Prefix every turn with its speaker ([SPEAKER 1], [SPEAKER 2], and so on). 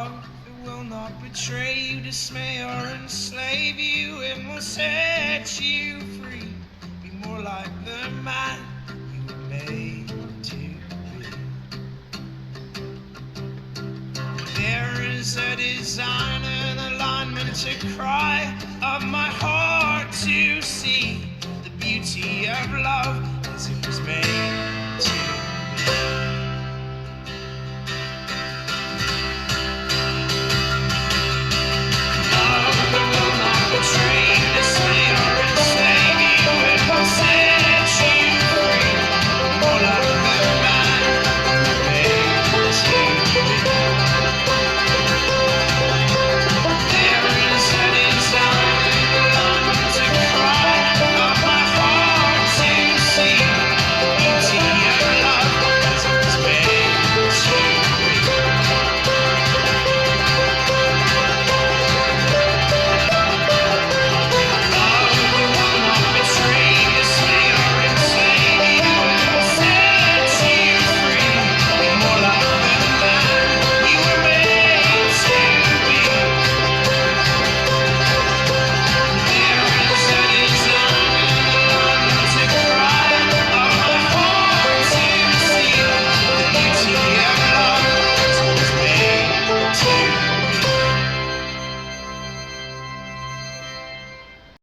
[SPEAKER 1] love. It will not betray you, dismay, or enslave you. It will set you free. Be more like the man you were made to be. There is a design and alignment, a cry of my heart to see the beauty of love